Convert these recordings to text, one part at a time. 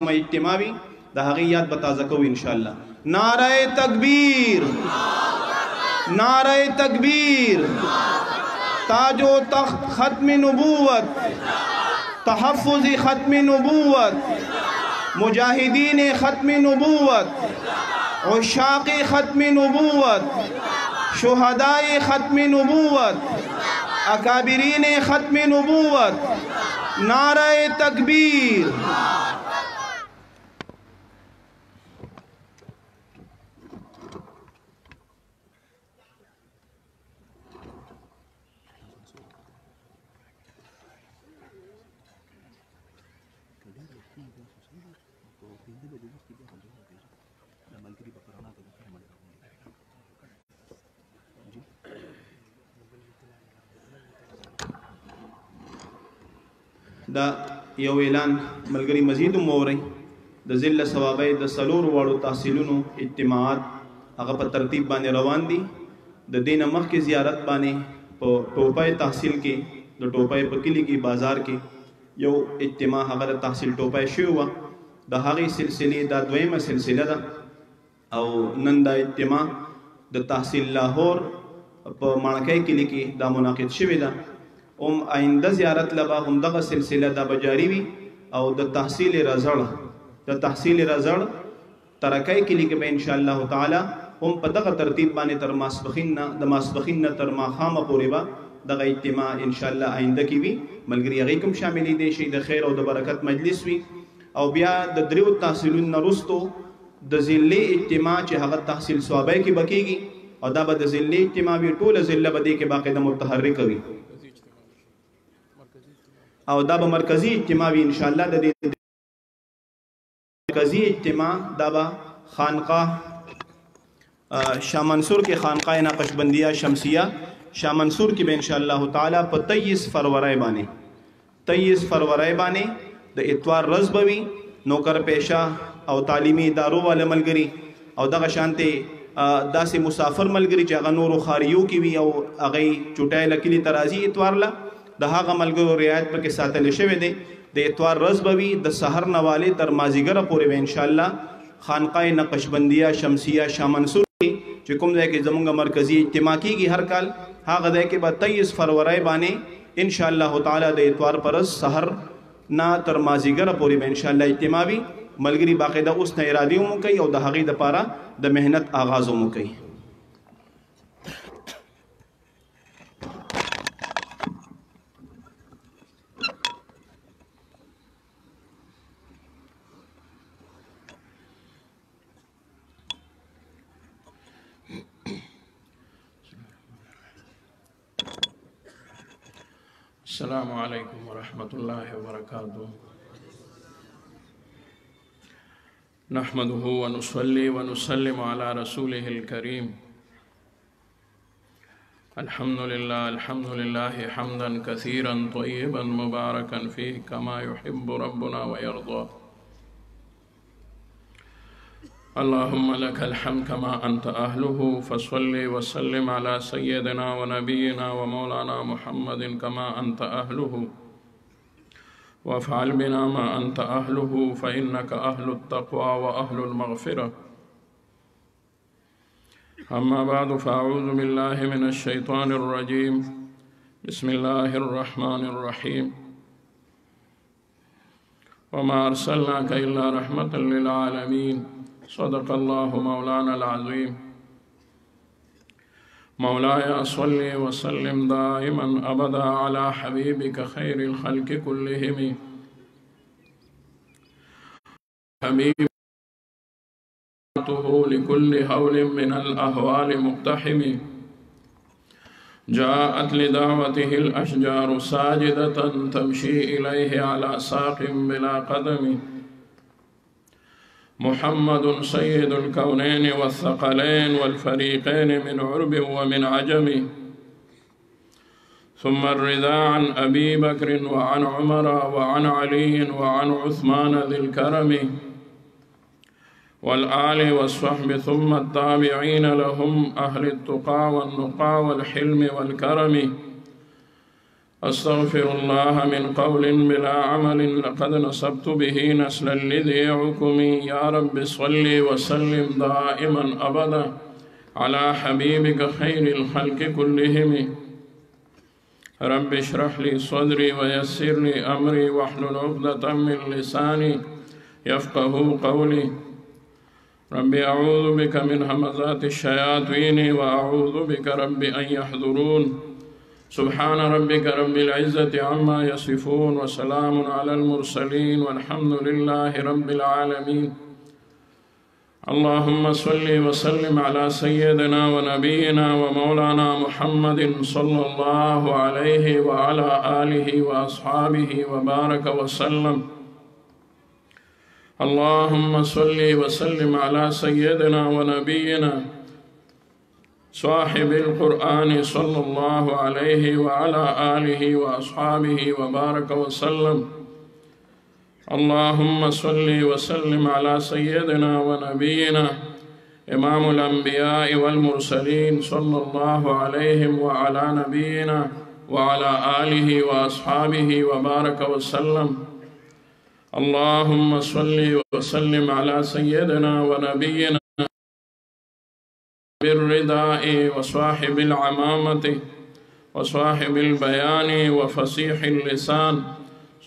اجتماعي د هغې یاد به تازه کوو انشاءالله. نعره تکبیر، نعره تکبیر، تاج و تخت ختم نبوت، تحفظ ختم نبوت، مجاہدین ختم نبوت، عشاق ختم نبوت، شہداء ختم نبوت، اکابرین ختم نبوت. نعرہ تکبیر. دا یو اعلان ملګری مزید موري د ذل ثوابي د سلور واړو تحصیلونو اجتماعات هغه په ترتیب باندې روان دي. د دین مخکې زیارت باندې په ټوپای تحصیل کې د ټوپای په کلی کې بازار کې یو اجتماع هغه د تحصیل ټوپای شو و. د هغې سلسلې دا دویمه سلسله ده او نن دا اجتماع د تحصیل لاهور په ماڼکۍ کلی کې دا منعقد شوې ده. آئنده زیارت لبا هم دغه سلسله دا بجاری وي او د تحصیل رزړ ترکای کلی کې به ان شاء الله تعالی هم په دغه ترتیب باندې تر ماسپخین نه د ماسپخین نه تر ماښامه پورې به دغه اجتماع ان شاء الله آئنده کې وي. ملګري هغې کوم شاملې دی شي د خیر او د برکت مجلس وي. او بیا د دریو تحصیلونو نه وروستو د ذلې اجتماع چې هغه تحصیل صوابی کې به کېږي او دا به د ذلې اجتماع وي. ټوله ذله به دې کې باقاعده متحرکه وي او دا به مرکزی اجتماع وي انشاءالله. د دې مرکزی اجتماع دا به خانقاه شاه منصور کې خانقاه نقشبندیه شمسیه شاه منصور کې به انشاءالله تعالی په 23 فروری باندې د اتوار ورځ به وي. نوکر پیشه او تعلیمي ادارو والا ملګري او دغه شانتې داسې مسافر ملګري چې هغه نورو خاریو کې وي او هغې چوټی له کلي ته راځي اتوار له د هغه ملګرو رعایت پکې ساتل شوی دی. د اتوار ورځ به وي د سحر نه والې تر مازدیګره پورې به انشاءالله خانقاه نقشبندیه شمسیه شاه منصور کې چې کوم ځای کې زموږ مرکزي اجتماع کېږي هر کال هغه ځای کې به 23 فروری باندې انشاءالله تعالی د اتوار پر ورځ سحر نه تر مازدیګره پورې به انشاءالله اجتماع وي. ملګري باقاعده اوس نه ارادې هم کوي او د هغې دپاره د محنت آغاز هم کوي. السلام علیکم ورحمۃ اللہ وبرکاتہ. نحمده ونصلي ونسلم على رسوله الكريم. الحمد لله حمدا كثيرا طيبا مباركا فيه كما يحب ربنا ويرضى. اللهم لك الحمد كما أنت أهله فصل وسلم على سيدنا ونبينا ومولانا محمد كما أنت أهله وافعل بنا ما أنت أهله فإنك أهل التقوى وأهل المغفرة. أما بعد فأعوذ بالله من الشيطان الرجيم. بسم الله الرحمن الرحيم. وما أرسلناك إلا رحمة للعالمين. صدق الله مولانا العظيم. مولاي صل وسلم دائما أبدا على حبيبك خير الخلق كلهم. حبيبته لكل هول من الأهوال مقتحم. جاءت لدعوته الأشجار ساجدة تمشي إليه على ساق بلا قدم. محمد سيد الكونين والثقلين والفريقين من عرب ومن عجم. ثم الرضا عن أبي بكر وعن عمر وعن علي وعن عثمان ذي الكرم والآل والصحب ثم التابعين لهم أهل التقى والنقى والحلم والكرم. أستغفر الله من قول بلا عمل لقد نصبت به نسلا لذي عكمي. يا رب صل وسلم دائما أبدا على حبيبك خير الخلق كلهم. رب اشرح لي صدري ويسر لي أمري واحلل عقدة من لساني يفقه قولي. رب أعوذ بك من همزات الشياطين وأعوذ بك رب أن يحضرون. سبحان ربك رب العزة عما يصفون وسلام على المرسلين والحمد لله رب العالمين. اللهم صل وسلم على سيدنا ونبينا ومولانا محمد صلى الله عليه وعلى آله وأصحابه وبارك وسلم. اللهم صل وسلم على سيدنا ونبينا صاحب القرآن صلى الله عليه وعلى آله وأصحابه وبارك وسلم. اللهم صل وسلم على سيدنا ونبينا إمام الأنبياء والمرسلين صلى الله عليهم وعلى نبينا وعلى آله وأصحابه وبارك وسلم. اللهم صل وسلم على سيدنا ونبينا بالرداء وصاحب العمامة وصاحب البيان وفصيح اللسان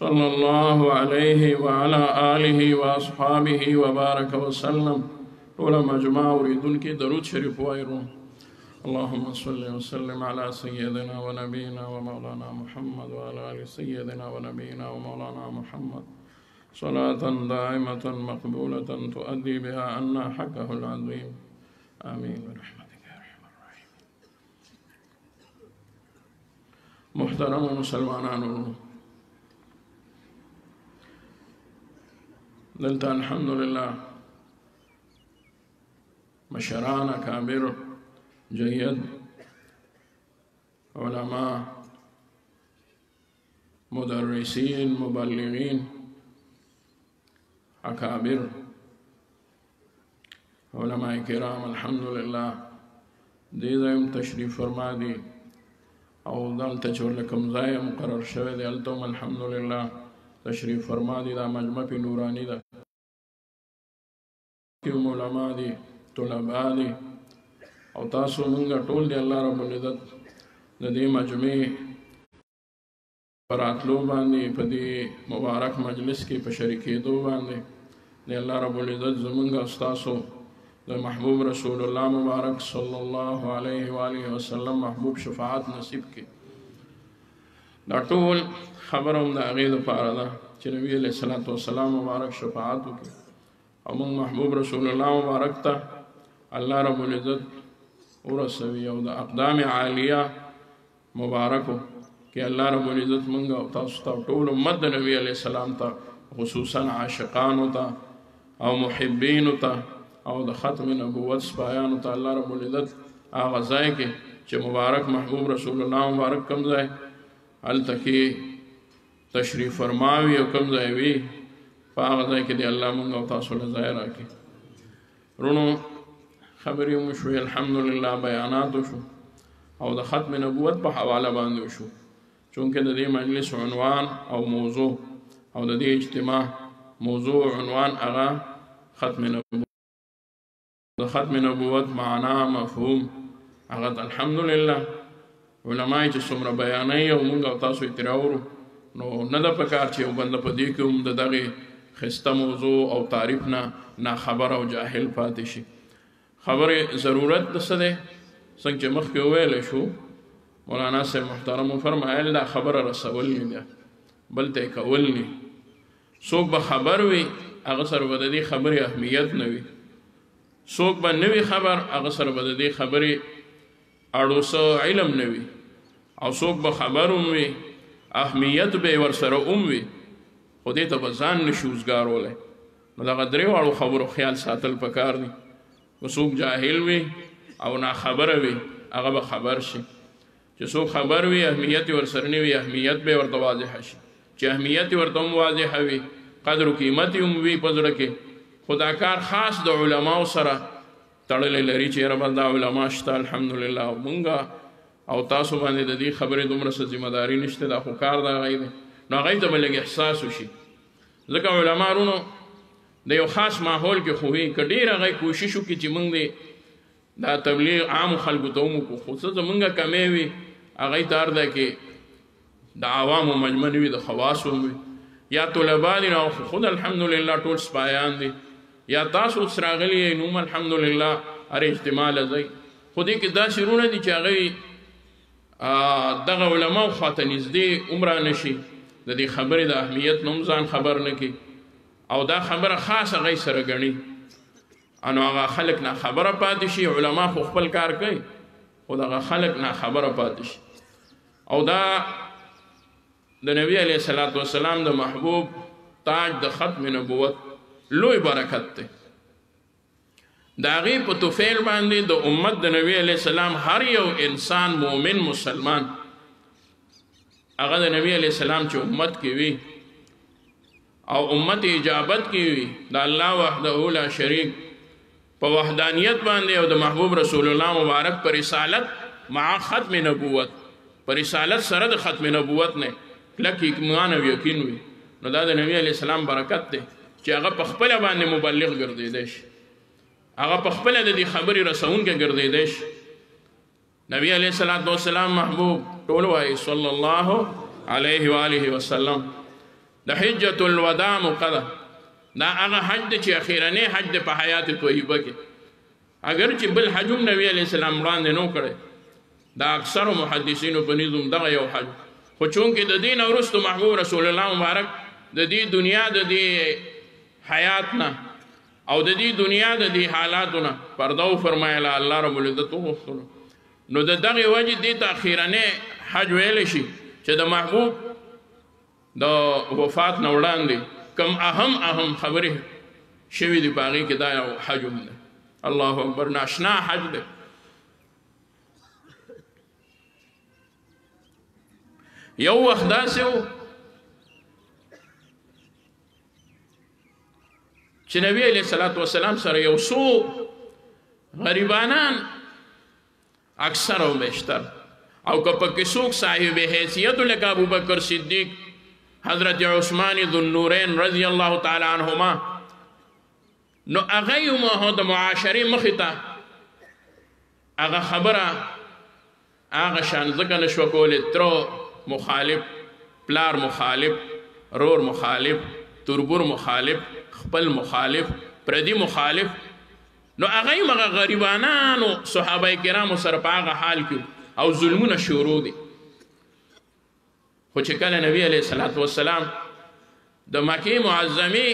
صلى الله عليه وعلى آله وأصحابه وبارك وسلم. طول مجمع أريدون كي درود شريف وائرون. اللهم صل وسلم على سيدنا ونبينا ومولانا محمد وعلى آل سيدنا ونبينا ومولانا محمد صلاة دائمة مقبولة تؤدي بها عنا حقه العظيم. آمين برحمتك يا أرحم الراحمين. محترم مسلمانانو، دلتا الحمد لله مشران أكابر جيد علماء مدرسين مبلغين أكابر علماء کرام الحمد لله دیدم تشریف فرما دی او دلته چې ورلکم ځای مقرر شوی دی هلته هم الحمد لله تشریف فرما دی. دا مجمع پې نوراني ده، علما دي طلبا دي او تاسو مونږ ټول دی الله رب العزت د دې مجمع په راتلو باندې په دې مبارک مجلس کې په شریکېدو باندې دی الله رب العزت زمونږ او ستاسو د محبوب رسول الله مبارک صلی الله علیه و آله وسلم محبوب شفاعت نصیب کی. دا ټول خبر هم د هغې دپاره ده چې نبي علیه الصلاة والسلام مبارک شفاعت وکړي او موږ محبوب رسول الله مبارک ته الله رب العزت ورسوي او د اقدام عالیه مبارکو کې الله رب العزت موږ او تاسو ته ټول امت د نبي علیه السلام ته خصوصا عاشقانو ته او محبینو ته او د ختم نبوت سپایانو ته الله رب العزت هغه ځای کې چې مبارک محبوب رسول الله مبارک کوم ځای هلته کې تشریف فرماوي او کوم ځای وي په هغه ځای کې دی الله مونږ او تاسو له ځای راکړي. رونو خبرې مو شوې الحمدلله بیانات وشو او د ختم نبوت په حواله باندې وشو چونکې د دې مجلس عنوان او موضوع او د دې اجتماع موضوع عنوان هغه ختم نبوت. د ختم نبوت معنا مفهوم هغه الحمدلله علماء چې څومره بیانوي او موږ او تاسو یې ترې اورو نو نه ده پکار چې یو بنده په دې کې هم د دغې ښایسته موضوع او تعریف نه ناخبر او جاهل پاتې شي. خبرې ضرورت د څه دی؟ څنګه چې مخکې وویلی شو مولانا صاحب محترم وفرمایل دا خبره رسول نه ده بل ته یې کول نه. څوک به خبر وي هغه سره به د دې خبرې اهمیت نه وي، څوک به نه وي خبر هغه سره به د دې خبرې اړوسه علم نه وي، او څوک به خبر هم وي اهمیت به یې ورسره هم وي خو دې ته به ځان نشي اوزګارولی. نو دغه درې واړو خبرو خیال ساتل پکار دي. که څوک جاهل وي او ناخبره وي هغه به خبر شي، چې څوک خبر وي اهمیت یې ورسره نه وي اهمیت به یې ورته واضحه شي، چې اهمیت یې ورته هم واضحه وي قدر و قیمت یې هم وي په زړه کې. خو دا کار خاص د علماو سره تړلی لري چې یاره بس دا علما شته الحمدلله او مونږ او تاسو باندې د دې خبرې دومره څه ذمہ داري نشته، دا خو کار د هغوی دی، نو هغوی ته به لږ احساس وشي. ځکه علما رونو د یو خاص ماحول کې خو وي، که ډېر هغوی کوشش وکړي چې موږ د دا تبلیغ عامو خلکو ته وموکړو، خو څه زمونږ کمی وي هغوی ته هر ځای کې د عوامو مجمع نه وي، د خواصو وي، یا طلبا دي نو خود الحمدلله ټول سپایان دي، یا تاسو اوس راغلي یئ نو الحمدلله هر اجتماع له ځئ. خو دې کې داسې وروڼه دي چې هغوی دغه علماو خواته نږدې هم رانشي، د دې خبرې د اهمیت نه هم ځان خبر نه کړي او دا خبره خاص هغوی سره ګڼي، نو هغه خلک ناخبره پاتې شي. علما خو خپل کار کوي، خو دغه خلک ناخبره پاتې شي. او دا د نبی علیه الصلاة والسلام د محبوب تاج د ختم نبوت لوی برکت دی. د هغې په توفیل باندې د امت د نبی علیه السلام هر یو انسان مؤمن مسلمان هغه د نبی علیه السلام چې امت کې وي او امت اجابت کې وي، د الله وحده لا شریک په وحدانیت باندې او د محبوب رسول الله مبارک پر رسالت مع ختم نبوت، پر رسالت سره د ختم نبوت نه کلک ایمان او یقین وي، نو دا د نبی علیه السلام برکت دی چې هغه په خپله باندې مبلغ ګرځېدی شي، هغه په خپله د دې خبرې رسونکی ګرځېدی شي. نبی علیه الصلاة والسلام محبوب ټول وایي صلی الله علیه وآله وسلم د حجة الوداع موقع ده، دا هغه حج دی چې اخیرنی حج دی په حیات طیبه کې، اگر چې بل حج هم نبی علیه السلام وړاندې نه کړی، دا اکثرو محدثینو په نظم دغه یو حج، خو چونکې د دې نه وروستو محبوب رسول الله مبارک د دې دنیا د دې حیات نه او د دې دنیا د دې حالاتو نه پرده وفرمایله، الله رب العزت وغوښتلو، نو د دغې وجې دې ته اخیرنی حج ویلی شي چې د محبوب د وفات نه وړاندې کم اهم خبرې شوي دي په هغې کې دا یو حج هم دی. الله اکبر، ناشنا حج دی. یو وخت داسې و چې نبی علیه الصلاة والسلام سره یو څو غریبانان اکثر او بیشتر او که پکې څوک صاحب حیثیت لکه ابوبکر صدیق، حضرت عثمان ذو النورین رضی الله تعالی عنهما، نو هغوی هم د معاشرې مخې ته هغه خبره هغه شان ځکه نشوه کولی، تره مخالف، پلار مخالف، رور مخالف، تربور مخالف، خپل مخالف، پردی مخالف، نو هغوی هم هغه غریبانانو صحابه کرامو سره په هغه حال کې او ظلمونه شروع دي. خو چې کله نبی علیه الصلاة والسلام د مکې معظمې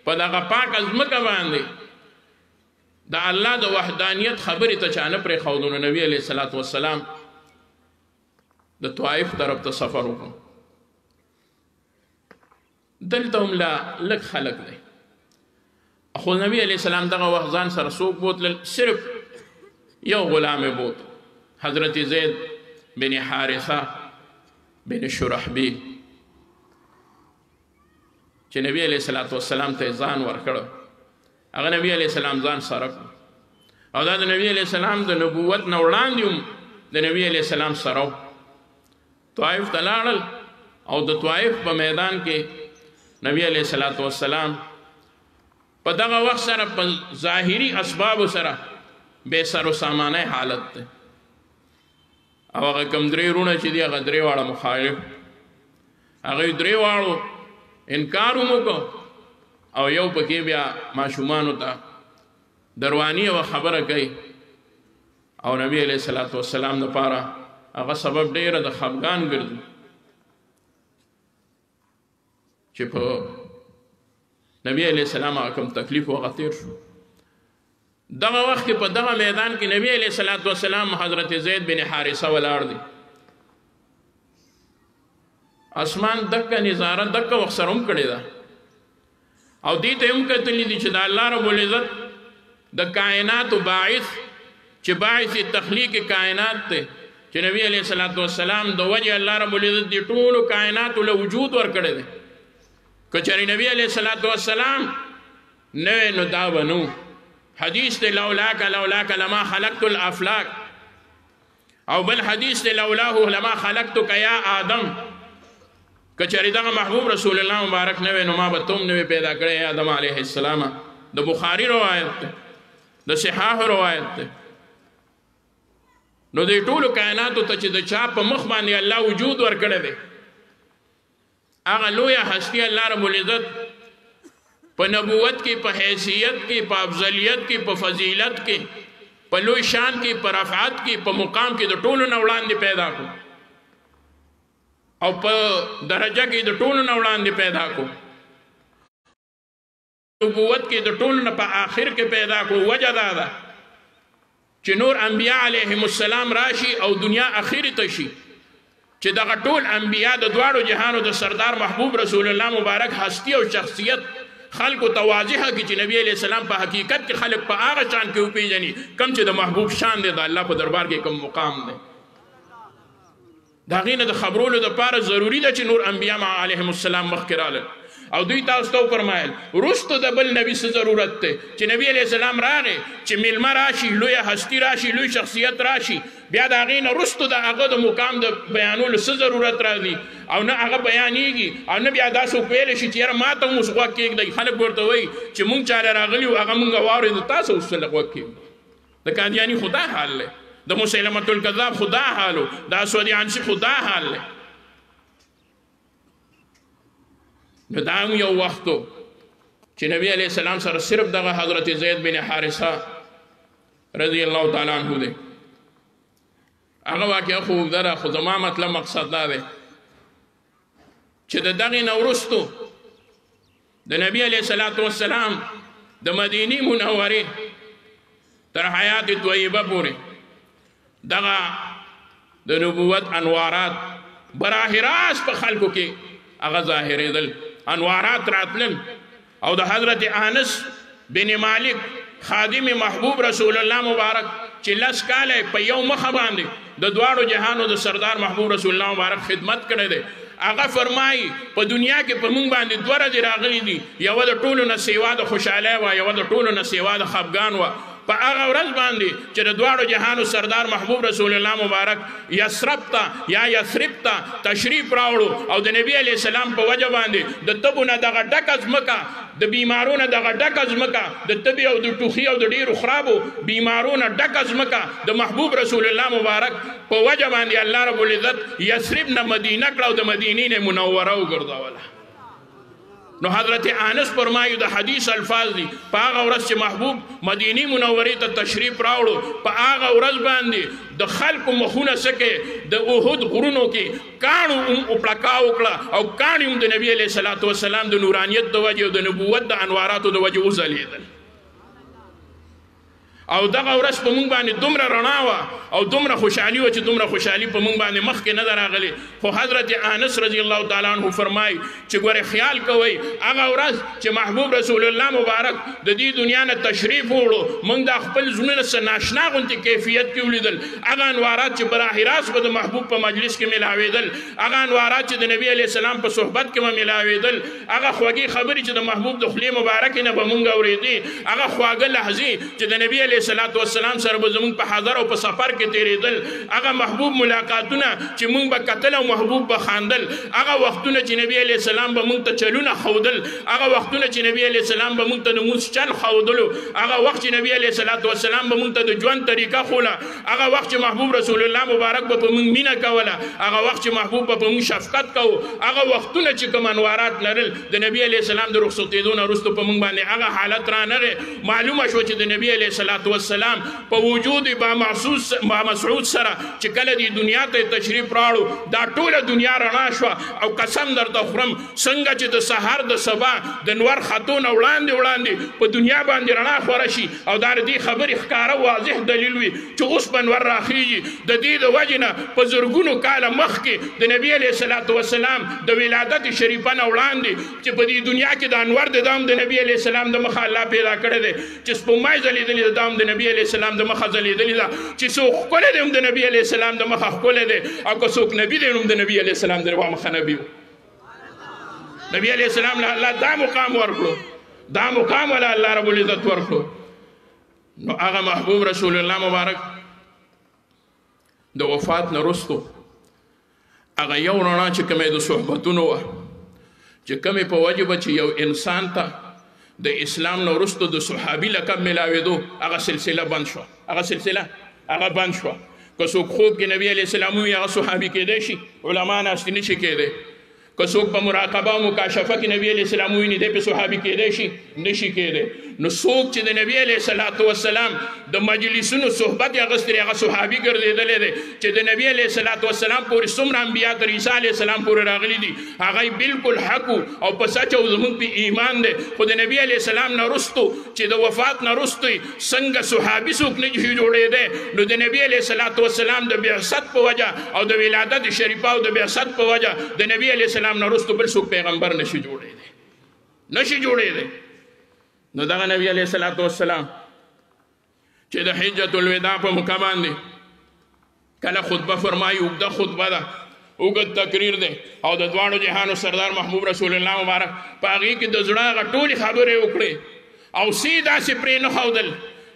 په دغه پاکه ځمکه باندې د الله د وحدانیت خبرې ته چا نه پرېښودو، نو نبی علیه الصلاة والسلام د طائف طرف ته سفر وکړو. دلته هم لا لږ خلک دی، خو نبی علیه السلام دغه وخت ځان سره څوک بوتلل؟ صرف یو غلام یې بوت، حضرت زید بن حارثه بن شرحبیل، چې نبی علیه الصلاة والسلام ته ځان ورکړ. هغه نبی علیه السلام ځان سره کړ او دا د نبی علیه السلام د نبوت نه وړاندې هم د نبی علیه السلام سره طائف ته لاړل او د طائف په میدان کې نبی علیه الصلاة والسلام په دغه وخت سره په ظاهري اسبابو سره بے سر و سامانه حالت ده، او هغه کم درې وروڼه چې دي هغه درې واړه مخالف، هغوی درې واړو انکار هم وکړو او یو پکې بیا ماشومانو ته درواني یوه خبره کوي او نبی علیه الصلاة والسلام دپاره هغه سبب ډیره د خفګان ګرځي چې په نبی علیه السلام هغه کوم تکلیف هغه تیر شو. دغه وخت کې په دغه میدان کې نبی علیه الصلاة والسلام حضرت زید بن حارثه ولاړ دی، اسمان دکه نظاره دکه وخت سره هم کړې ده او دې ته هم کتلي دي چې د الله رب العزت د کائناتو باعث چې باعث تخلیق کائنات ته چې نبی علیه الصلاة والسلام د وجه الله رب العزت دې ټولو کائناتو له وجود ورکړی دی. که چېرې نبی علیه الصلاة والسلام نه وی نو دا به نو. حدیث دی لولاک لما خلقت الافلاک، او بل حدیث دی لولاه لما خلقتک یا آدم کچری دغه محبوب رسول الله مبارک نه نو ما به تم نه پیدا کړی آدم علیه السلام د بخاری روایت ده د صحاح روایت ده نو د ټولو کائناتو ته چې د چا په مخ باندې الله وجود ورکړی دی هغه لویه هستی الله رب العزت په نبوت کې په حیثیت کې په افضلیت کې په فضیلت کې په لوی شان کې په رفعت کې په مقام کې د ټولو نه وړاندې پیدا کو او په درجه کې د ټولو نه وړاندې پیدا کو نبوت کې د ټولو نه په آخر کې پیدا کو وجه دا ده چې نور انبیاء علیهم السلام راشي او دنیا اخیر ته شي چې دغه ټول انبیاء د دواړو جهانو د سردار محبوب رسول الله مبارک هستی او شخصیت خلقو تواضحه کې چې نبی علیہ السلام په حقیقت کې خلق په هغه شان کې وپیژني کم چې د محبوب شان دی د الله په دربار کې کم مقام دی دا غینه د خبرولو د پاره ضروری ده چې نور انبیاء علیهم السلام مخکې راغلل او دوی تاسو ته فرمایل رستو د بل نبی څه ضرورت دی چې نبی علیہ السلام راغی چې ملما راشي لوی هستی راشي لوی شخصیت راشي بیا دا غینه رستو د هغه د مقام د بیانولو څه ضرورت راغلی او نه هغه بیانېږي او نه بیا داسې ویل شي چې یاره ما ته اوس غوږ کېږدئ خلک ورته وایي چې مونږ چاله راغلي وو هغه مونږ واورېدو تاسو اوس څه غوږ کېږدئ د قادیاني خدا حال دی د مسیلمة الکذاب خدا حالو د اسود عنسی خدا حال دی نو دا هم یو وختو چې نبی علیہ السلام سره صرف دغه حضرت زید بن حارثه رضی الله تعالی عنہ دی هغه واقعه خوب ده خو زما مطلب مقصد دا دی چې د دغې نه وروستو د نبی علیہ السلام د مدینې منورې تر حیات طیبه پورې دغه د نبوت انوارات براه راست په خلکو کې هغه ظاهرېدل انوارات راتلل او د حضرت انس بن مالک خادم محبوب رسول الله مبارک چې لس کاله په یو مخه باندې د دواړو جهانو د سردار محبوب رسول الله مبارک خدمت کړی دی هغه فرمایي په دنیا کې په موږ باندې دوه ورځې راغلي دي یوه د ټولو نه سیوا د خوشحالۍ وه یوه د ټولو نه سیوا د خفګان وه په هغه ورځ باندې چې د دواړو جهانو سردار محبوب رسول الله مبارک یثرب ته یا یثرب ته تشریف راوړو او د نبی علیہ السلام په وجه باندې د تبو نه دغه ډکه ځمکه د بیمارو نه دغه ډکه ځمکه د تبې او د ټوخي او د ډېرو خرابو بیمارو نه ډکه ځمکه د محبوب رسول الله مبارک په وجه باندې الله رب العزت یثرب نه مدینه کړه او د مدینې نه منوره وګرځوله نو حضرت انس فرمایي د حدیث الفاظ دي په هغه ورځ چې محبوب مدینې منورې ته تشریف راوړو په هغه ورځ باندې د خلکو مخونه سکه د احد غرونو کې کاڼو پړکا وکړه او کاڼي هم د نبی علیہ الصلوۃ والسلام د نورانیت د وجه او د نبوت د انواراتو د وجه وځلېدل او دغه ورځ په موږ باندې دومره رڼا وه او دومره خوشحالي وه چې دومره خوشحالي په موږ باندې مخکې نه ده راغلې خو حضرت انس رضی الله تعالی عنه فرمایي چې ګورې خیال کوئ هغه ورځ چې محبوب رسول الله مبارک د دې دنیا نه تشریف وړو موږ د خپل زړونه څه ناشنا غوندې کیفیت کې ولیدل هغه انوارات چې براه راست به د محبوب په مجلس کې ملاوېدل هغه انوارات چې د نبي علیہ السلام په صحبت کې به ملاوېدل هغه خوږې خبرې چې د محبوب د خولې مبارکې نه به موږ اورېدې هغه خواږه لحظې چې د نبي علیہ السلام سره به زمونږ په حاضر او په سفر کې تیرېدل هغه محبوب ملاقاتونه چې مونږ به کتل او محبوب به خاندل هغه وختونه چې نبی علیہ السلام به مونږ ته چلونه ښودل هغه وختونه چې نبی علیہ السلام به مونږ ته د مونځ چل ښودلو هغه وخت چې نبی علیہ السلام به مونږ ته د ژوند طریقه ښوله هغه وخت چې محبوب رسول الله مبارک به په مونږ مینه کوله هغه وخت چې محبوب به په مونږ شفقت کوو هغه وختونه چې کوم انوارات لرل د نبی علیہ السلام د رخصتېدو نه وروسته په مونږ باندې هغه حالت رانغی معلومه شوه چې د نبی علیہ السلام په وجود با مسعود سره چې کله دی دنیا ته تشریف راوړو دا ټوله دنیا رڼا شوه او قسم درته خورم څنګه چې د سحر د سبا د نور خطونه وړاندې په دنیا باندې رڼا خوره شي او دا د دې خبرې ښکاره واضح دلیل وي چې اوس به نور راخیږي د دې د وجې نه په زرګونو کاله مخکې د نبي علیہ السلام د ولادت شریفه نه وړاندې چې په دې دنیا کې د انور د دام د نبي علیہ السلام د مخه الله پیدا کړی دی چې سپوږمۍ ځلېدلې د دام د نبي علیہ السلام د مخه ځلېدلې ده چې څوک ښکلی دی هم د نبي علیہ السلام د مخه ښکلی دی او که څوک نبي دی هم د نبي علیہ السلام د مخه نبي نبي علیہ السلام له الله دا مقام ورکړو دا مقام ولا الله رب العزت ورکړو نو هغه محبوب رسول الله مبارک د وفات نه وروستو هغه یو رڼا چې کومې د صحبتونو وه چې کومې په وجه به چې یو انسان ته د اسلام نه وروستو د صحابي لقب میلاوېدو هغه سلسله بند شوه هغه بند شوه که څوک خوب کې نبی علیه السلام وي هغه صحابي کېدی شي علما ناستې نه شي کېدی که څوک په مراقبه او مکاشفه کې نبی علیه السلام وویني دی په صحابي کېدی شي نه شي کېدی نو څوک چې د نبی علیه السلام د مجلسونو صحبت یې اخیستی هغه صحابي ګرځېدلی دی چې د نبی علیه السلام پورې څومره انبیا تر عیسی علیه السلام پورې راغلي دي هغه بالکل حق او په سچ او زموږ په ایمان دی خو د نبی علیه السلام نه وروستو چې د وفات نه وروستو څنګه صحابي څوک نه شي جوړېدی نو د نبی علیه السلام د بعثت په وجه او د ولادت شریفه او د بعثت په وجه د نبی علیه السلام نه وروستو بل څوک پیغمبر نشي جوړېدی نو دغه نبی علیه السلام چې د حجة الوداع په موقع باندې کله خطبه فرمایي اوږده خطبه ده اوږد تقریر دی او د دواړو جهانو سردار محبوب رسول الله مبارک په هغې کې د زړه هغه ټولې خبرې وکړې او سی داسې پرې نه ښودل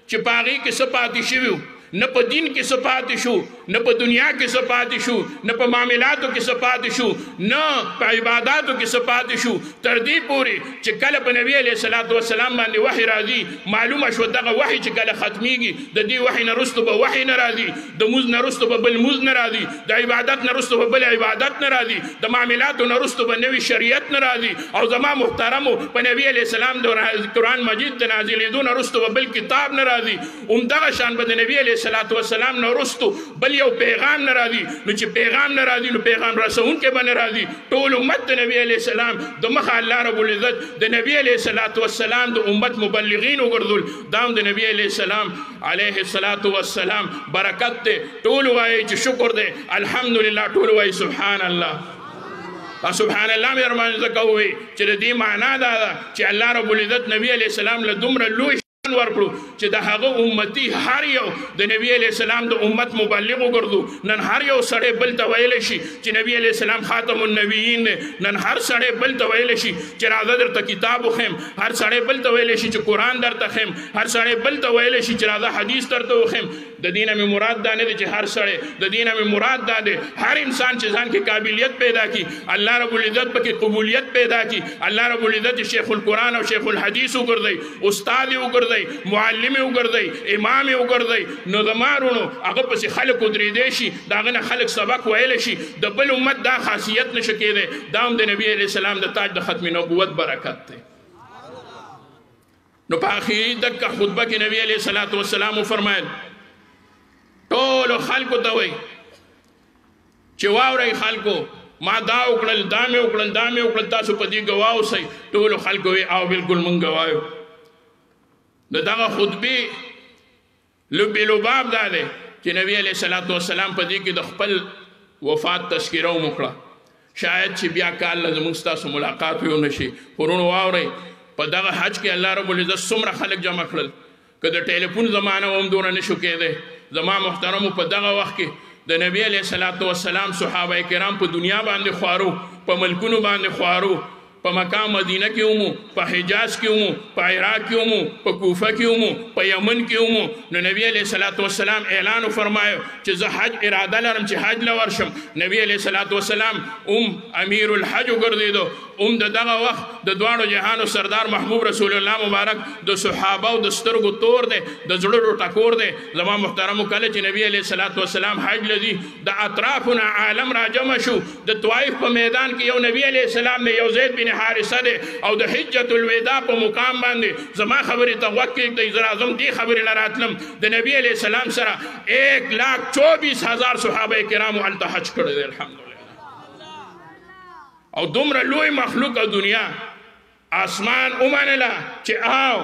چې په هغې کې څه پاتې شوي وو نه په دین کې څه پاتې شو نه په دنیا کې څه پاتې شو نه په معاملاتو کې څه پاتې شو نه په عباداتو کې څه پاتې شو تر دې پورې چې کله په نبی علیه السلام باندې وحی راځي معلومه شو دغه وحی چې کله ختمیږي د دې وحی نه وروسته به وحی نه راځي د مونځ نه وروسته به بل مونځ نه راځي د عبادت نه وروسته به بل عبادت نه راځي د معاملاتو نه وروسته به نوي شریعت نه راځي او زما محترمو په نبی علیه السلام د قرآن مجید د نازلېدو نه وروسته به بل کتاب نه راځي همدغه شان به د نبی علیه السلام نه وروستو بل یو پیغام نه راځي نو چې پیغام نه راځي نو پیغام رسونکی به نه راځي ټول امت د نبی علیه السلام د مخه الله رب العزت د نبی علیه السلام د امت مبلغین وګرځول دا هم د نبی علیه السلام علیه السلام برکت دی ټول وایي چې شکر دی الحمدلله ټول وایي سبحان الله سبحان الله مې ارمان ځکه ووایي چې د دې معنا دا ده چې الله رب العزت نبی علیه السلام له دومره لوی ورکړو چې د هغه امتی هر یو د نبی علیه السلام د امت مبلغ وګرځو نن هر یو سړی بل ته ویلی شي چې نبی علیه السلام خاتم النبیین دی نن هر سړی بل ته ویلی شي چې راځه درته کتاب وښیم هر سړی بل ته ویلی شي چې قرآن درته ښیم هر سړی بل ته ویلی شي چې راځه حدیث درته وښیم د دې نه مې مراد دا نه دی چې هر سړی د دې نه مې مراد دا دی هر انسان چې ځان کې قابلیت پیدا کړي الله رب العزت پکې قبولیت پیدا کړي الله رب العزت شیخ القرآن او شیخ الحدیث وګرځوي استاد یې وګرځوي معلم یې وګرځوي امام یې وګرځوي نو زما وروڼو هغه پسې خلک ودرېدی شي د هغه نه خلک سبق ویلی شي د بل امت دا خاصیت نشه کېدی دا هم د نبي علیه السلام د تاج د ختم نبوت برکت دی نو په آخري دقه خطبه کې نبي علیه السلام وفرمایل ټولو خلکو ته وایي چې واورئ خلکو ما دا وکړل دا مې وکړل دا مې وکړل تاسو په دې ګواه اوسئ ټولو خلکو وایي او بلکل موږ ګواه یو د دغه خطبې لبې لباب دا دی چې نبی علیه السلام په دې کې د خپل وفات تذکره وکړه شاید چې بیا کال له زموږ ستاسو ملاقات ونه شي وروڼو واورئ په دغه حج کې الله رب العزت څومره خلک جمع کړل که د ټیلیفون زمانه هم دونه نشو کېدی زما محترمو په دغه وخت کې د نبی علیه السلام صحابه کرام په دنیا باندې خوارو په ملکونو باندې خوارو په مکه مدینه کې ومو په حجاز کې ومو په عراق کې ومو په کوفه کې ومو په یمن کې ومو نو نبی علیه السلام اعلان فرمایو چې زه حج اراده لرم چې حج له ورشم نبی علیه السلام امیر الحج وګرځېدو د دغه وخت د دواړو جهانو سردار محبوب رسول الله مبارک د صحابه او د سترګو تور دی د زړه ټکور دی زما محترمو کله چې نبی علیه السلام حج لذي د اطرافنا عالم را جمع شو د طوایف په میدان کې یو نبی علیه السلام دی یو زید بن حارثه دی او د حجة الوداع په مقام باندې زما خبرې ته غوږ کېږدئ زه راځم دې خبرې نه راتلم د نبي علیه السلام سره 1,24,000 صحابه کرامو هلته حج کړی دی الحمدلله او دومره لوی مخلوق او دنیا آسمان ومنله چې آو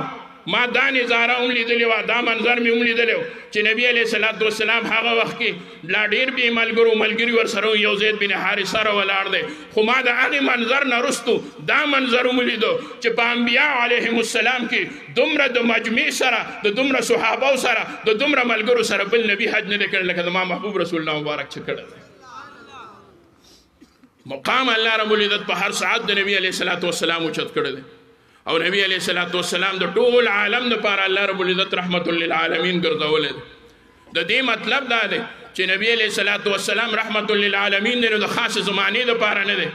ما دا نظاره هم لیدلی وه دا منظر مې هم لیدلی و چې نبی علیه السلام هغه وخت کې لا ډېر بې ملګري ورسره یو زید بن حارثه را ولاړ دی خو ما د هغې منظر نه وروستو دا منظر هم ولیدو چې په انبیاء علیهم السلام کې دومره د مجمع سره د دومره صحابو سره د دومره ملګرو سره بل نبي حج نه دی کړی لکه زما محبوب رسول الله مبارک چې کړی دی مقام الله رب العزت په هر ساعت د نبی علیه السلام اوچت کړی دی او نبی علیه السلام د ټول عالم لپاره الله رب العزت رحمت للعالمین ګرځولی دی د دې مطلب دا دی چې نبی علیہ الصلوۃ والسلام رحمت للعالمین دی، نو د خاص زمانې دپاره نه دی،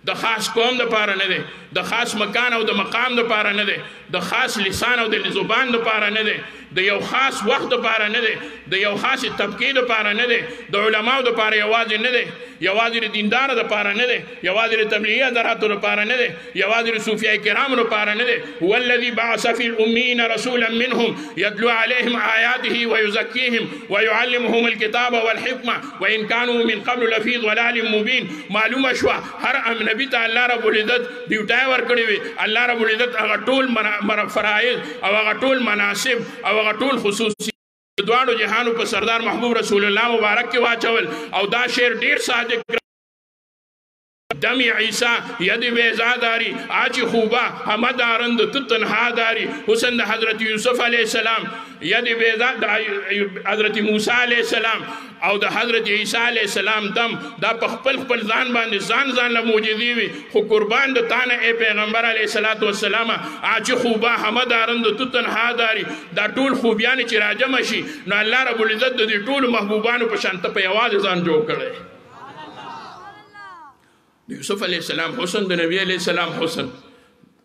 د خاص قوم دپاره نه دی، د خاص مکان او د مقام دپاره نه دی، د خاص لسان او د زبان دپاره نه دی، د یو خاص وخت دپاره نه دی، د یو خاص طبقې دپاره نه دی، د علماو دپاره یوازې نه دی، یوازې د دیندار دپاره نه دی، یوازې د تبلیغي حضراتو دپاره نه دی، یوازې د صوفیای کرامو دپاره نه دی. هو الذي بعث في الأميين رسولا منهم يتلو عليهم آياته ويزكيهم ويعلمهم الكتاب والحكمة وإن كانوا من قبل لفي ضلال مبين. معلومه شوه هر نبی ته الله رب العزت ډیوټای ورکړی وي، الله رب العزت هغه ټول فرایض او هغه ټول مناسب او هغه ټول خصوصي دواړو جهانو په سردار محبوب رسول الله مبارک کې واچول. او دا شعر ډیر صادق دمی عیسی ید بیضا داری آج خوبا حمد آرند تو تنہا داری. حسن حضرت یوسف علیہ السلام ید بیضا حضرت موسیٰ علیہ السلام او د حضرت عیسی علیہ السلام دم دا په خپل خپل ځان باندې ځان له معجزې وي، خو قربان د تانه ای پیغمبر علیه الصلاۃ والسلام آج خوبا حمد آرند تو تنها داری. دا ټول خوبیانې چې راجمع شي نو الله رب العزت د دې ټولو محبوبانو په شان ته په یوازې ځان جوړ کړی. د یوسف علیہ السلام حسن، د نبی علیہ السلام حسن،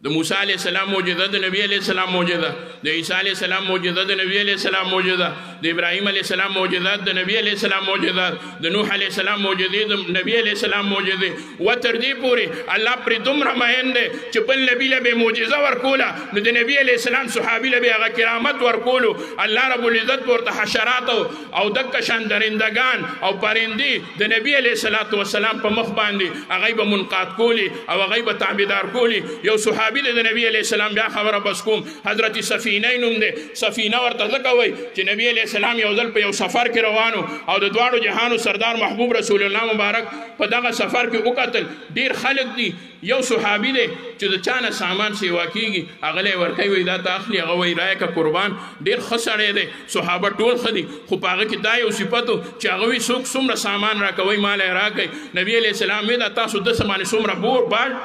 د موسی علیہ السلام معجزه، د نبی علیہ السلام معجزه، د عیسی علیہ السلام معجزه، د نبی علیہ السلام معجزه، د ابراهیم علیہ السلام معجزات، د نبی علیہ السلام معجزات، د نوح علیہ السلام معجزې، د نبی علیہ السلام معجزې، و تر دې پورې الله پرې دومره مین دی چې بل نبی له به معجزه ورکوله نو د نبی علیہ السلام صحابي له به هغه کرامت ورکولو. الله رب العزت ورته حشرات او دک شان درندگان او پرندې د نبی علیہ الصلوۃ والسلام په مخ باندې هغه به منقاد کولی او هغه به تابعدار کولی. یو صحابي د نبی علیہ السلام بیا خبره بس کوم، حضرت سفینه نوم دی. سفینه ورته ځکه وایي چې نبی علیہ السلام یو ځل په یو سفر کې روانو او د دواړو جهانو سردار محبوب رسول الله مبارک په دغه سفر کې وکتل ډیر خلک دي، یو صحابي دی چې د چانه سامان سیوا کیږي هغه له ورکوي وایي دا ته اخلي، هغه وایي رایه که قربان. ډیر ښه سړی دی، صحابه ټول ښه دي، خو په هغه کې دا یو صفت و چې هغه وایي څوک څومره سامان راکوئ مال یې راکوئ. نبی علیہ السلام وایي دا تاسو ده څه باندې څومره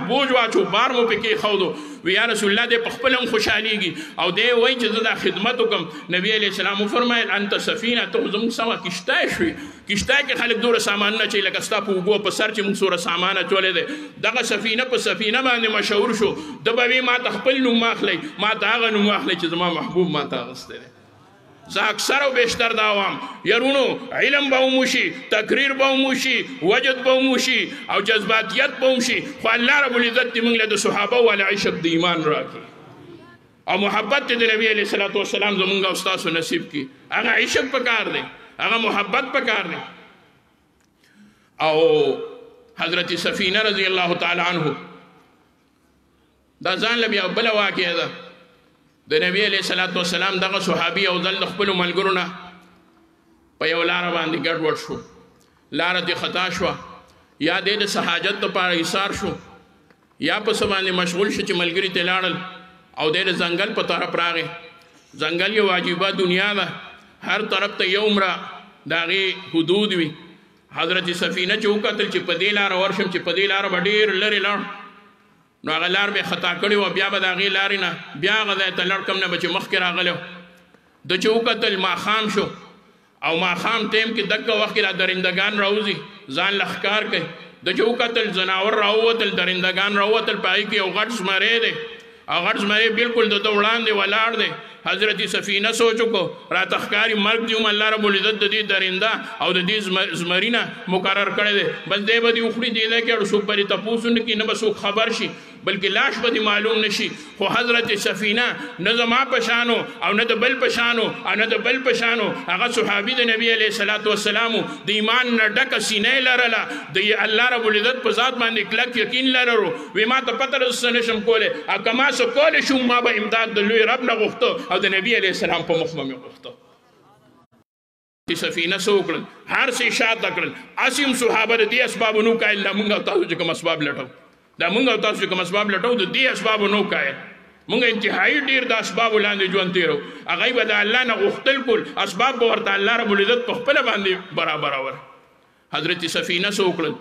بوج واچو بار مو پکې ایښودو. وی یا رسول الله دې په خپل هم خوشحالېږي او دی وایي چې زه دا خدمت وکړم. نبی علیہ السلام وفرمایل انت سفینه، ته زموږ سمه کشتی شوې، کشتی کې خلک دومره سامانونه اچوي لکه ستا په اوبو په سر چې موږ څومره سامان اچولی دی. دغه سفینه په سفینه باندې مشهور شو. ده به وی ما ته خپل نوم واخلی، ما ته هغه نوم واخلی چې زما محبوب ما ته اخیستی دی. زه اکثر او بیشتر دا وایم یارونو علم به وموشي، تقریر به وموشي، وجد به وموشي او جذباتیت به وموشي، خو الله رب العزت دې موږ له د صحابه والا عشق د ایمان راکړي او محبت د نبی علیہ الصلوۃ والسلام زمونږ او ستاسو نصیب کړي. هغه عشق پکار دی، هغه محبت پکار دی. او حضرت سفینه رضی الله تعالی عنه دا ځان له بیا بله واقعه ده. د نبی علیہ الصلوۃ والسلام دغه صحابي او ځل د خپلو ملګرو نه په یو لاره باندې ګډوډ شو، لاره دې خطا شوه، یا دې د سحاجت دپاره ایثار شو، یا په څه باندې مشغول شو چې ملګري ته لاړل او دې د ځنګل په طرف راغی. ځنګل یو عجیبه دنیا ده، هر طرف ته یو عمره د هغې حدود وي. حضرت سفینه چې وکتل چې په دې لاره ورشم چې په دې لاره به ډېر لرې لاړ نو هغه لار به خطا کړې وه، بیا به د هغې لارې نه بیا هغه ځای ته لړ کم نه به چې مخکې راغلی و. ده چې وکتل ماښام شو او ماښام ټیم کې دغه وخت کې را درندګان راوځي ځان له ښکار کوي. ده چې وکتل ځناور راووتل، درندګان راووتل، په هغې کې یو غټ زمری دی او غټ زمری بالکل د ده وړاندې ولاړ دی. حضرت سفینه سوچ وکړو راته ښکاري مرګ دي الله رب العزت د دې درنده او د دې زمري نه مقرر کړی دی، بس دی به دې وخوري، دې ځای کې څوک به دې تپوس نه کړي، نه به څوک خبر شي، بلکې لاش به دې معلوم نه شي. خو حضرت سفینه نه زما په شانو او نه د بل په شانو او نه د بل په شانو هغه صحابي د نبی علیہ الصلوۃ والسلام د ایمان نه ډکه سینه لرله، د الله رب العزت په ذات باندې کلک یقین لرلو. وی ما ته پته رسه نشم کولی او که ما څه کولی شم ما به امداد د لوی رب نه غوښته او د نبی علیہ السلام په مخ به مې غوښته. سفینه څه وکړل؟ هر څه شاته کړل. اسیم صحابه د دې اسبابو نو قایل، دا مونږ او تاسو چې کوم اسباب لټو، دا مونږ او تاسو چې کوم اسباب لټو د دې اسبابو نو قایل. مونږ انتهایی ډیر د اسبابو لاندې ژوند تېرو، هغوی به د الله نه غوښتل کول، اسباب به ورته الله رب العزت په خپله باندې برابرول. حضرت سفینه څه وکړل؟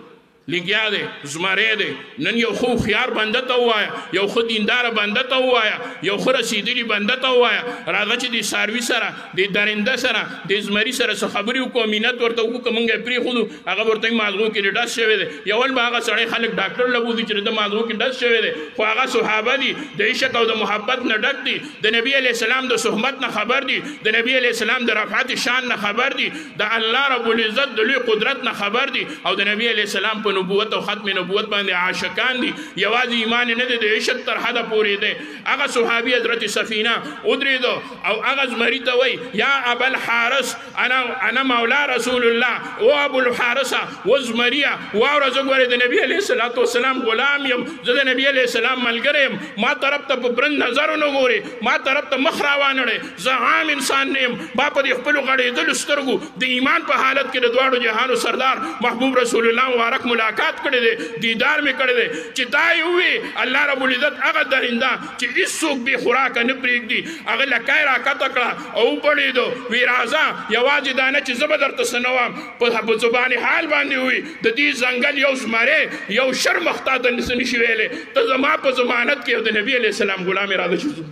لګیا دی زمری دی نن یو خو خيار بنده ته وایا یو خو دیندار بنده ته وایا یو خو رسیدلی بنده ته وایا راځه چې د ساروي سره د درنده سره د زمری سره څه خبرې وکړو مینت ورته وکړو که موږ پرېښودو هغه ورته مازغو کې ډز شوی دی یو به هغه سړی خلک ډاکټر له بوځي چې د مازغو کې ډز شوی دی خو هغه صحابه دي د عشق او د محبت نه ډک دي د نبي علیه السلام د صحبت نه خبر دي د نبي علیه السلام د رفعت شان نه خبر دي د الله رب العزت د لوی قدرت نه خبر دي او د نبي علیه السلام په نبوت او ختم نبوت باندې عاشقان دي یوازې ایمان نه دی د عشق تر حده پورې دی هغه صحابي حضرت سفینه ودرېدو او هغه زمري ته وایي یا ابا الحارث انا مولا رسول الله او ابو الحارث و زمریه واوره زه ګورې د نبي علیه الصلاة والسلام غلام یم زه د نبي علیه السلام ملګری یم ما طرف ته په برند نظر ونه ګورې ما طرف ته مخ راوانړې زه عام انسان نه یم ما په دې خپلو غړېدلو سترګو د ایمان په حالت کې د دواړو جهانو سردار محبوب رسول الله مبارک ملاقات کړی دی دیدار مې کړی دی چې دا یې ووې الله رب العزت هغه درنده چې هېڅوک بې خوراکه نه پرېږدي هغه لکۍ راکته کړه او وبړېدو وی راځه یوازې دا نه چې زه به درته څه نه وایم په زبان حال باندې ووي د دې ځنګل یو زمری یو شرمخ تا ته څه نشي ویلی ته زما په ضمانت کې او د نبي علیه السلام غلام یې راځه چې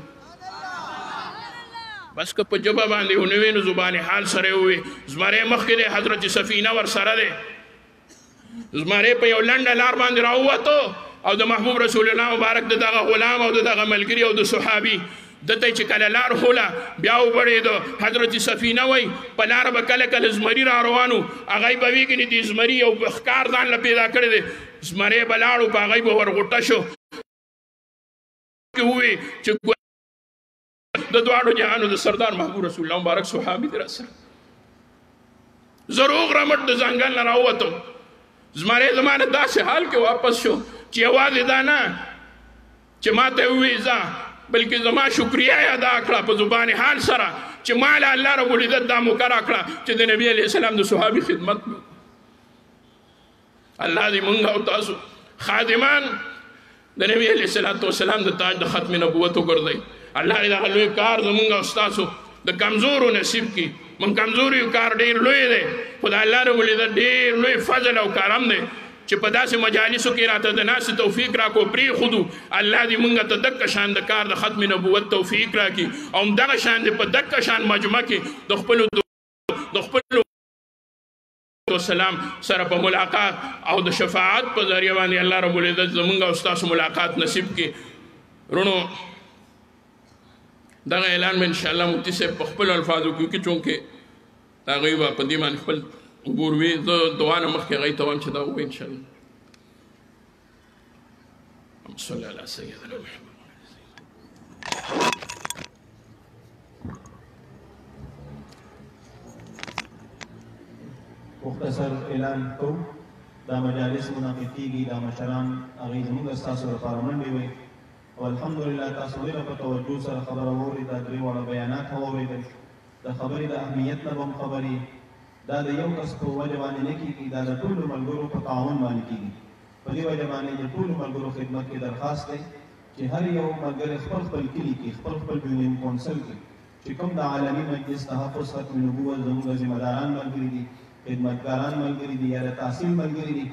بس که په ژبه باندې ونه وي نو زبان حال سره یې ووي زمری مخکې دی حضرت سفینه ورسره دی زمری په یو لنډه لار باندې راووتو او د محبوب رسول الله مبارک د دغه غلام او د دغه ملګري او د صحابي دته چې کله لار خوله بیا وبړېدو حضرت سفینه وایي په لاره به کله کله زمري را روانو هغه به ویږي د زمري یو ښکار ځان له پیدا کړی دی زمری به لاړو په هغه به ورغوټه شو ووایي چې د دواړو جهانو د سردار محبوب رسول الله مبارک صحابي دی راسره زه روغ رمټ د ځنګل نه راووتم زمری زما نه داسې حال کې واپس شو چې یوازې دا نه چې ما ته ووایي ځه بلکې زما شکریه یې ادا کړه په زبان حال سره چې ما له الله رب العزت دا مقرره کړه چې د نبي علیه السلام د صحابي خدمت الله دې مونږ او تاسو خادمان د نبي علیه السلام د تاج د ختم نبوت وګرځئ الله دې دغه لوی کار زمونږ او ستاسو د کمزورو نصیب کړي من کمزوري کار ډېر لوی دی خو د الله رب العزت ډېر لوی فضل او کرم دی چې په داسې مجالسو کې راته د ناسې توفیق راکړو پرېښودو الله دې مونږ ته دقه شان د کار د ختم نبوت توفیق راکړي او همدغه شان دې په دقه شان مجمع کې د خپلو سلام سره په ملاقات او د شفاعت په ذریعه باندې الله رب العزت زمونږ او ستاسو ملاقات نصیب کړي رونو دغه اعلان مې انشاءالله مفتي صاحب په خپلو الفاظو کې وکړي چونکې هغوی به په دې باندې خپل عبور وي زه دعا نه مخکې هغوی ته وایم چې دا ووایي انشاءالله اللهم صل علی سیدنا محمد مختصر اعلان کوم دا مجالس منعقد کیږي دا مشران هغوی زموږ ستاسو لپاره منډې وي او الحمدلله تاسو ډېره په توجه سره خبره واورېده درې واړه بیانات هم واورېدل د خبرې د اهمیت نه به هم خبرې دا د یو کس په وجه باندې نه کېږي دا د ټولو ملګرو په تعاون باندې کېږي په دې وجه باندې د ټولو ملګرو خدمت کې درخواست دی چې هر یو ملګری خپل خپل کلي کې خپل یونین کونسل کې چې کوم د عالمي مجلس تحفظ ختم نبوت زموږ ذمه داران ملګري دي خدمتګاران ملګري دي یا د تحصیل ملګري دي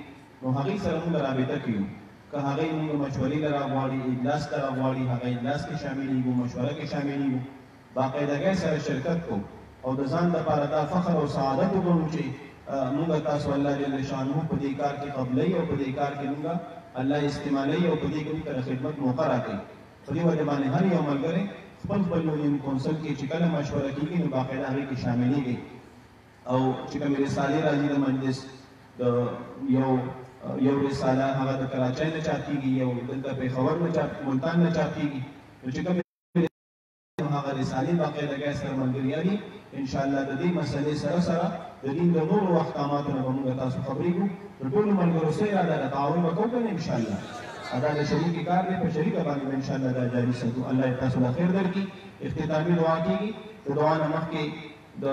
نو هغوی سره موږ رابطه کوو که هغوی موږ مشورې له راغواړي اجلاس ته راغواړي هغه اجلاس کې شاملېږو مشوره کې شاملېږو باقاعدګۍ سره شرکت کوو او د ځان لپاره دا فخر او سعادت وګڼو چې موږ تاسو الله جل شانه په دې کار کې قبلوي او په دې کار کې موږ الله استعمالوي او په دې کې موږ د خدمت موقع راکوي په دې وجه باندې هر یو ملګری خپل یونین کونسل کې چې کله مشوره کېږي نو باقاعده هغې کې شاملېږي او چې کومې رسالې راځي د مجلس د یو رساله هغه د کراچۍ نه چاپ کېږي یو دلته پېښور نه ملتان نه چاپ کېږي نو چې کومې هغه رسالې باقاعدګۍ سره ملګریا دي انشاءالله د دې مسلې سره سره د دین د نورو احکاماتو نه به موږ تاسو خبرېږو د ټولو ملګرو سره دا تعاون به کوو که نه انشاءالله دا د شریکې کار دی په شریکه باندې به انشاءالله دا جاري ساتو الله یې تاسو له خیر درکړي اختتامي دعا کېږي د دعا نه مخکې د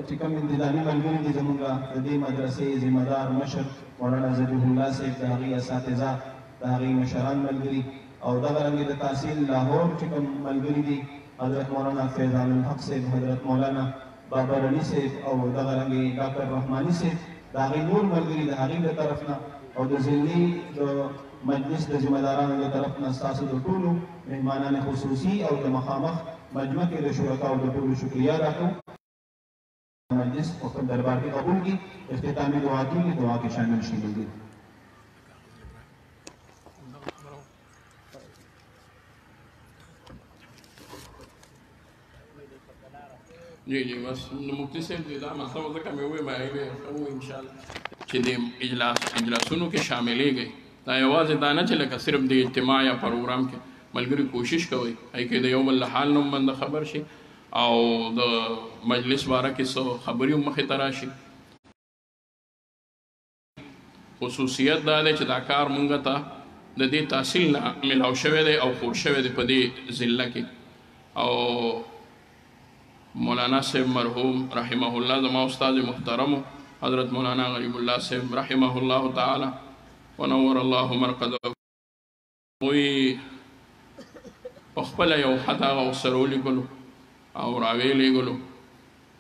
چې کوم انتظامي ملګري دي زموږ د دې مدرسې ذمه دار مشر مولانا ذبیح الله صاحب د هغې اساتذه د هغې مشران ملګري او دغه رنګې د تحصیل لاهور چې کوم ملګري دي حضرت مولانا فیضان الحق صاحب حضرت مولانا بابر علي صاحب او دغه رنګې ډاکټر رحماني صاحب د هغې نور ملګري د هغې له طرف نه او د ضمني د مجلس د ذمہ دارانو له طرف نه ستاسو د ټولو مهمانان خصوصي او د مخامخ مجمع کې د شرکاو د ټولو شکریه ادا کوم. مجلس په خپل دربار کې قبول کړي. اختتامي دعا کېږي، دعا کې شامل شي. جی بس مفتی صاحب دا مسله ځکه مې وویل ان شاء الله چې د اجلاسونو کې شاملېږئ. دا یوازې دا نه چې لکه صرف د اجتماع یا پروګرام کې ملګري کوشش کوئ هغې کې د یو بل له حال نه هم بنده خبر شي او د مجلس باره کې څه خبرې هم مخې ته راشي. خصوصیت دا دی چې دا کار مونږ ته د دې تحصیل نه ملاو شوی دی او خور شوی دی په دې ضلع کې. او مولانا صاحب مرحوم رحمه الله زما استاد محترم حضرت مولانا غریب الله صاحب رحمه الله تعالی ونور الله مرقده وی خپل یو خط هغه ورسره ولیکلو او راویلېږلو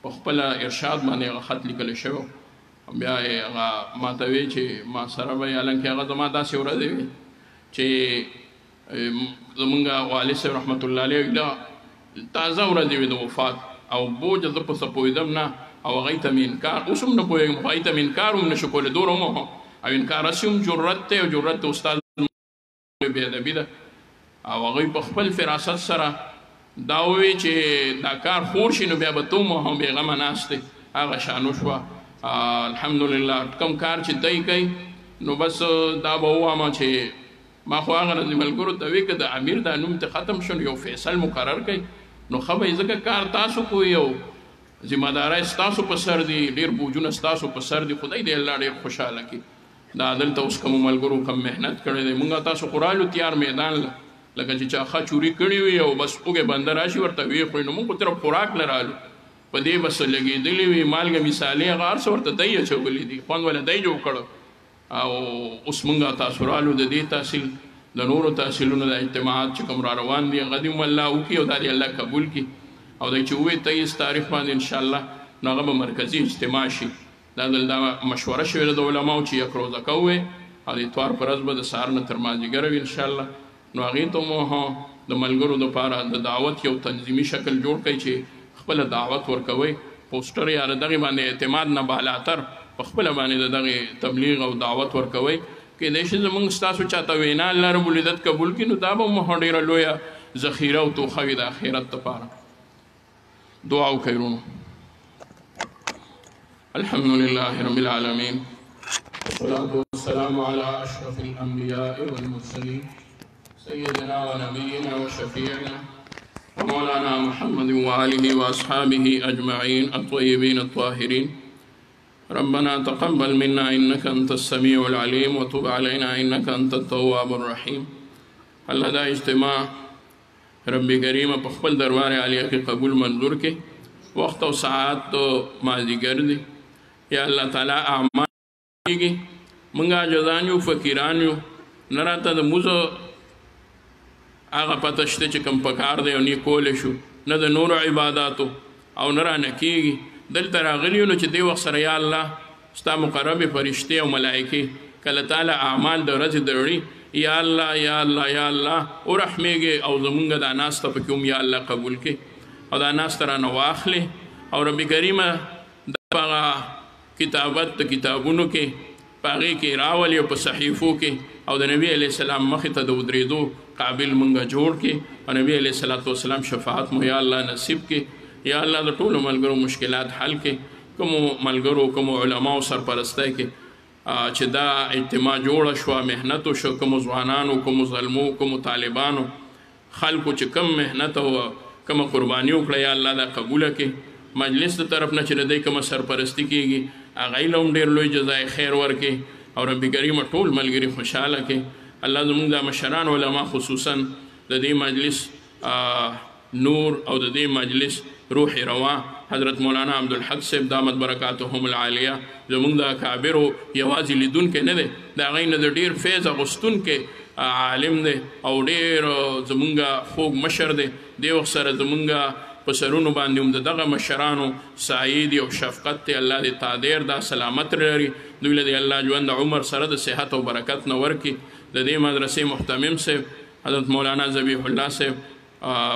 په خپل ارشاد باندې هغه خط لیکلی شوی. بیا یې هغه ماته وی چې ما سره به حالانکې هغه زما داسې ورځې وي چې زمونږ والد صاحب رحمت الله علیه دا تازه ورځې وي د وفات او بوج زه په څه پوهېدم نه او هغوی ته مې انکار اوس هم نه پوهېږم خو هغوی ته مې انکار هم نه شو کولی دومره هم او انکار هسې هم جرت دی او جرت د استاد بې ادبي ده او هغوی په خپل فراست سره دا ووی چې دا کار خور شي نو بیا به ته هم بېغمه ناست دی. هغه شانو شوه الحمدلله کوم کار چې دی کوي نو بس دا به ووایم چې ما خو هغه ورځې ملګرو ته وی که د امیر دا نوم ته ختم شو یو فیصل مقرر کوي نو ښه به ځکه کار تاسو کوئ او ذمه داری ستاسو په سر دي ډېر بوجونه ستاسو په سر دي. خدای دې الله ډېر خوشحاله کړي. دا دلته اوس کومو ملګرو کم محنت کړی دی مونږ تاسو خو رالو تیار میدان لکه چې چا ښه چوري کړي وي او بس اوږې بنده راشي ورته ویې خوري نو مونږ خو طرف خوراک نه رالو په دې بس لګېدلي وي مالګه مثالې هغه هر څه ورته دی اچولي دي خوند ولا دی جوړ کړو او اوس مونږ تاسو رالو د دې تحصیل د نورو تحصیلونو د اجتماعات چې کوم را روان دي هغه دې الله وکړي او دا دې الله قبول کړي او دی چې ووایي 23 تاریخ باندې انشاءالله نو هغه به مرکزي اجتماع شي. دا دلته مشوره شوې ده د علماو چې یک روزه کوئ او د اتوار په ورځ به د سهار نه تر مازدیګره وي انشاءالله. نو هغې ته مو د ملګرو دپاره د دعوت یو تنظیمي شکل جوړ کړئ چې خپله دعوت ورکوئ پوسټر یا د دغې باندې اعتماد نه بالاتر په خپله باندې د دغې تبلیغ او دعوت ورکوئ. کیدای شي زموږ ستاسو چاته وینا الله رب العزت قبول کړي نو دا به مو ډېره لویه ذخیره او توښه وي د آخرت دپاره. دعا وکړئ ورونو. الحمد لله رب العالمين والصلاة والسلام على أشرف الأنبياء والمرسلين سيدنا ونبينا وشفيعنا ومولانا محمد وآله وأصحابه أجمعين الطيبين الطاهرين. ربنا تقبل منا إنك أنت السميع العليم وتب علينا إنك أنت التواب الرحيم. الله دا اجتماع رب کریم په خپل دربار عالیه کې قبول منظور کې وخت او ساعت مازدیګر دی یا الله تعالی اعمال کېږي مونږ عاجزان یو فقیران یو نه راته د موزه هغه پته شته چې کوم پکار دی او نه کولی شو نه د نورو عباداتو او نه رانه کېږي دلته راغلي نو چې دې وخت سره یا الله ستا مقربې فرشتې او ملایکې کله تعالی اعمال د ورځې دروړي یا الله یا الله یا الله ورحمېږي او زمونږ دا ناسته پکې هم یا الله قبول کړي او دا ناسته رانه واخلې او رب کریمه د هغه کتابت د کتابونو کې په هغې کې راولي او په صحیفو کې او د نبي علیه السلام مخې ته د ودرېدو قابل مونږ جوړ کړي او نبي علیه السلام شفاعت مو یا الله نصیب کړي یا الله د ټولو ملګرو مشکلات حل کړي کومو ملګرو کومو علماو سرپرستی کې چې دا اجتماع جوړه شوه محنت وشو کومو ځوانانو کومو ظلمو کومو طالبانو خلکو چې کم محنت او کومه قرباني وکړه یا الله دا قبوله کړي مجلس د طرف نه چې د دوی کومه سرپرستي کېږي هغوی له هم ډېر لوی جزای خیر ورکړي او رب کریم ټول ملګري خوشحاله کړي الله زموږ دا مشران علما خصوصا د دې مجلس نور او د دې مجلس روح روا حضرت مولانا عبدالحق صاحب دامت برکاتهم العالیه زموږ د اکابرو یوازې لیدونکی نه دی د هغوی نه د ډېر فیض اغوستونکی عالم دی او ډېر زموږ خوږ مشر دی دې وخت سره زموږ په سرونو باندې هم د دغه مشرانو سعید او شفقت ته الله دې تادیر دا سلامت لري دوی له دې الله ژوند عمر سره د صحت او برکت نه ورکي د دې مدرسې محتمم صاحب حضرت مولانا ذبیح الله صاحب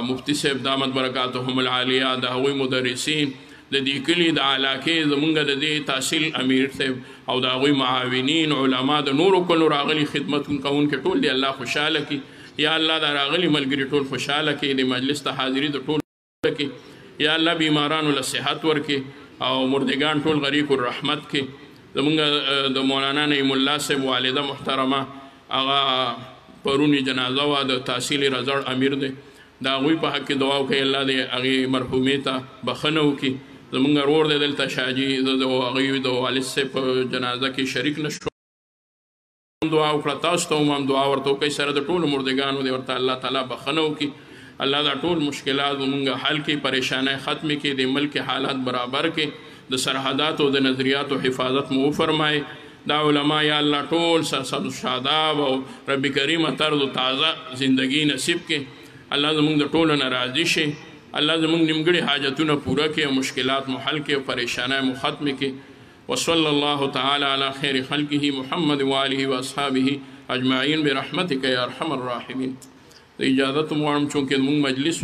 مفتی صاحب دامت برکاتهم العالیه د هغوی مدرسین د دې کلي د علاقې زمونږ د دې تحصیل امیر صاحب او د هغوی معاونین علما د نورو کلو راغلي خدمت کوونکي ټول دی الله خوشحاله کړي یا الله دا راغلي ملګري ټول خوشحاله کړي د مجلس ته حاضري د ټول کړي یا الله بیمارانو له صحت ورکړي او مردگان ټول غریق الرحمت کړي زمونږ د مولانا نعیم الله صاحب والده محترمه هغه پرونی جنازه وه د تحصیل رضړ امیر دی د هغوی په حق کې دعا وکړئ الله دې هغې مرحومې ته بخښنه وکړي زمونږ ورور دی دلته شاجي زه د هغوی د والد صاحب په جنازه کې شریک نه شوم دعا وکړه تاسو ته هم دعا ورته وکړئ سره د ټولو مردگانو دی ورته الله تعالی بخښنه وکړي الله دا ټول مشکلات زمونږ حل کړي پریشانۍ ختمې کړي د ملک حالات برابر کړي د سرحداتو د نظریاتو حفاظت مو وفرمایي دا علما یا الله ټول سرسبز شاداب او رب کریم طرز و تازه زندگی نصیب کړي الله زمونږ د ټولو نه راضي شي الله زمونږ نیمګړي حاجتونه پوره کړي او مشکلات مو حل کړي او پریشانۍ مو ختمې کړي وصلی الله تعالی علی خیر خلقه محمد و آله و اصحابه اجمعین برحمتک یا ارحم الراحمین. د اجازت مو غواړم چونکې زمونږ مجلس